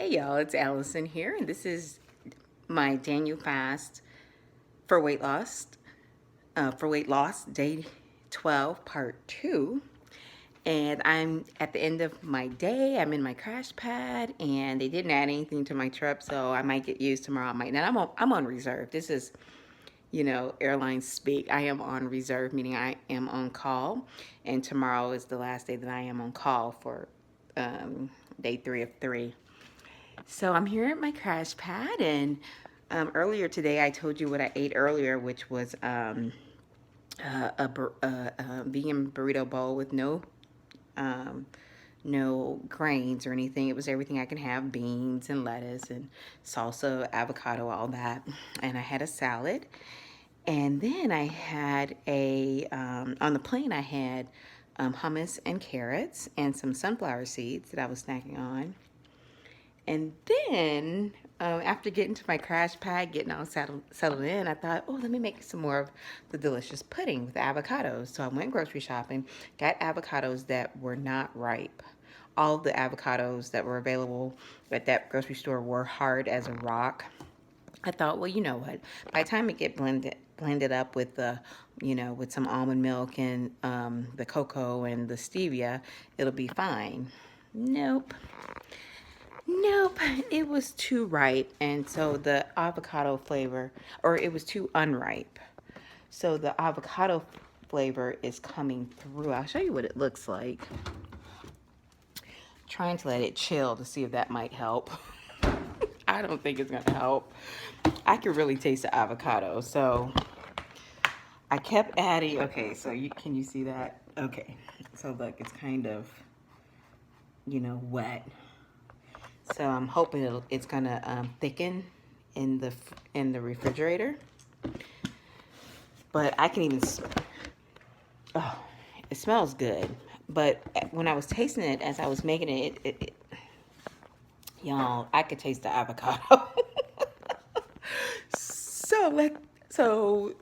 Hey y'all, it's Allison here, and this is my Daniel fast for weight loss. Day 12, part 2. And I'm at the end of my day. I'm in my crash pad, and they didn't add anything to my trip, so I might get used tomorrow. I might not. I'm on reserve. This is, airline speak. I am on reserve, meaning I am on call, and tomorrow is the last day that I am on call for day 3 of 3. So I'm here at my crash pad, and earlier today I told you what I ate earlier, which was a vegan burrito bowl with um, no grains or anything. It was everything I can have: beans and lettuce and salsa, avocado, all that. And I had a salad, and then I had on the plane I had hummus and carrots and some sunflower seeds that I was snacking on. And then after getting to my crash pad, getting all settled in, I thought, oh, let me make some more of the delicious pudding with avocados. So I went grocery shopping, got avocados that were not ripe. All of the avocados that were available at that grocery store were hard as a rock. I thought, well, you know what? By the time it get blended up with with some almond milk and the cocoa and the stevia, it'll be fine. Nope. Nope, it was too ripe, and so the avocado flavor, or it was too unripe. So the avocado flavor is coming through. I'll show you what it looks like. Trying to let it chill to see if that might help. I don't think it's gonna help. I can really taste the avocado, so I kept adding. Okay, so can you see that? Okay, so look, it's kind of wet. So I'm hoping it's gonna thicken in the refrigerator. But I can even, oh, it smells good. But when I was tasting it, as I was making it, y'all, I could taste the avocado. So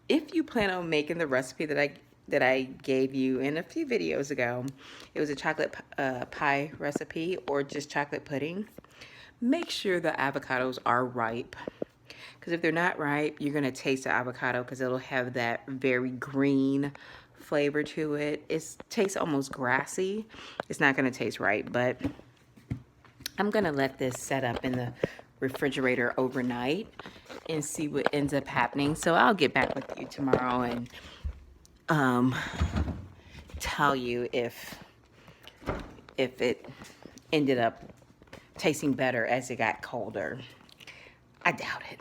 if you plan on making the recipe that I gave you in a few videos ago, it was a chocolate pie recipe or just chocolate pudding. Make sure the avocados are ripe, because if they're not ripe, you're gonna taste the avocado because it'll have that very green flavor to it. It tastes almost grassy. It's not gonna taste right, but I'm gonna let this set up in the refrigerator overnight and see what ends up happening. So I'll get back with you tomorrow and tell you if it ended up tasting better as it got colder. I doubt it.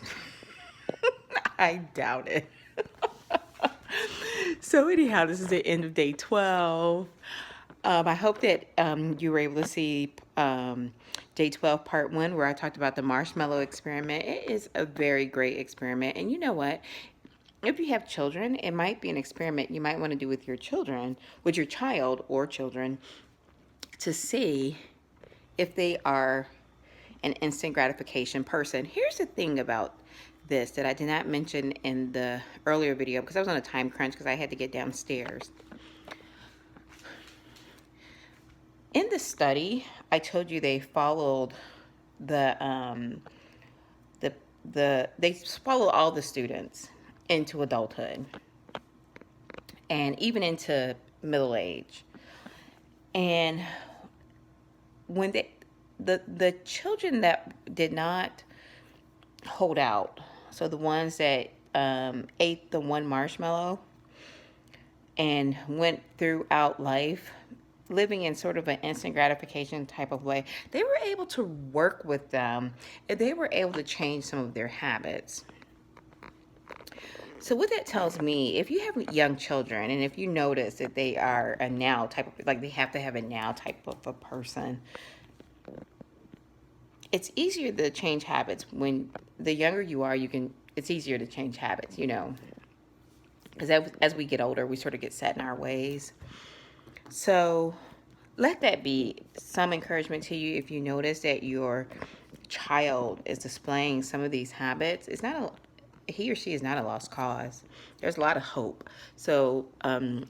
I doubt it. So anyhow, this is the end of day 12. I hope that you were able to see day 12 part 1, where I talked about the marshmallow experiment. It is a very great experiment. And you know what? If you have children, it might be an experiment you might want to do with your children, with your child or children, to see if they are an instant gratification person. Here's the thing about this that I did not mention in the earlier video because I was on a time crunch because I had to get downstairs. In the study, I told you they followed they followed all the students into adulthood and even into middle age. And when the children that did not hold out, so the ones that ate the one marshmallow and went throughout life living in sort of an instant gratification type of way, they were able to work with them and they were able to change some of their habits. So what that tells me, if you have young children and if you notice that they are a now type of, like they have to have a now type of a person, it's easier to change habits. When the younger you are, it's easier to change habits, because as we get older, we sort of get set in our ways. So let that be some encouragement to you. If you notice that your child is displaying some of these habits, he or she is not a lost cause. There's a lot of hope. So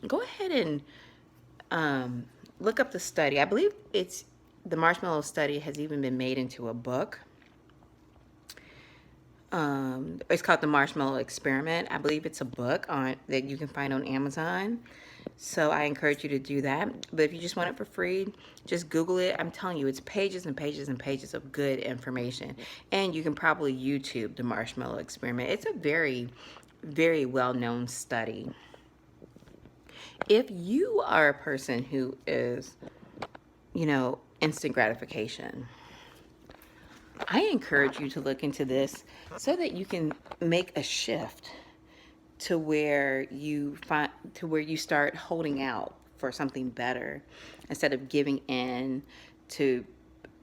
go ahead and look up the study. I believe the marshmallow study has even been made into a book. It's called the Marshmallow Experiment. I believe it's a book on that you can find on Amazon. So I encourage you to do that. But if you just want it for free, just Google it. I'm telling you, it's pages and pages and pages of good information. And you can probably YouTube the Marshmallow Experiment. It's a very, very well-known study. If you are a person who is, instant gratification, I encourage you to look into this so that you can make a shift to where you start holding out for something better instead of giving in to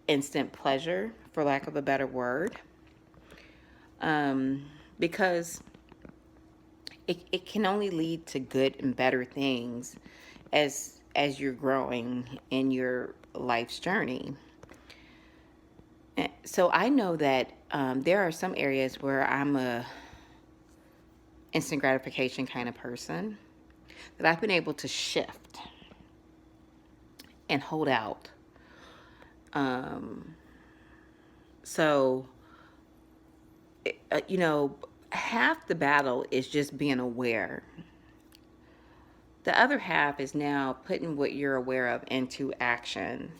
instant pleasure, for lack of a better word. Because it can only lead to good and better things as you're growing in your life's journey. So I know that there are some areas where I'm a instant gratification kind of person that I've been able to shift and hold out. So, half the battle is just being aware. The other half is now putting what you're aware of into action.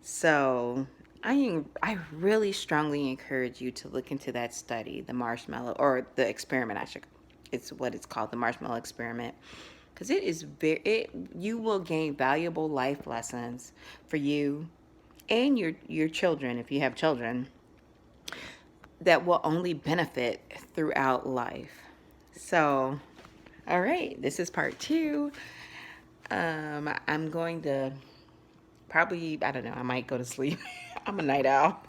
So I really strongly encourage you to look into that study, the marshmallow, or the experiment. It's what it's called, the marshmallow experiment, because you will gain valuable life lessons for you and your children, if you have children, that will only benefit throughout life. So, all right, this is part 2. I'm going to probably, I don't know, I might go to sleep. I'm a night owl.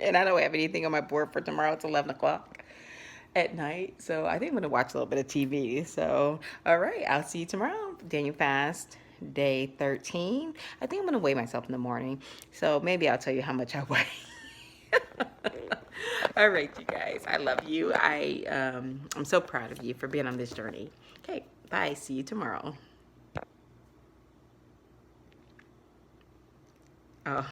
And I don't have anything on my board for tomorrow. It's 11 o'clock at night. So I think I'm going to watch a little bit of TV. So, all right, I'll see you tomorrow. Daniel Fast, day 13. I think I'm going to weigh myself in the morning. So maybe I'll tell you how much I weigh. All right, you guys. I love you. I'm so proud of you for being on this journey. Okay, bye. See you tomorrow. Oh.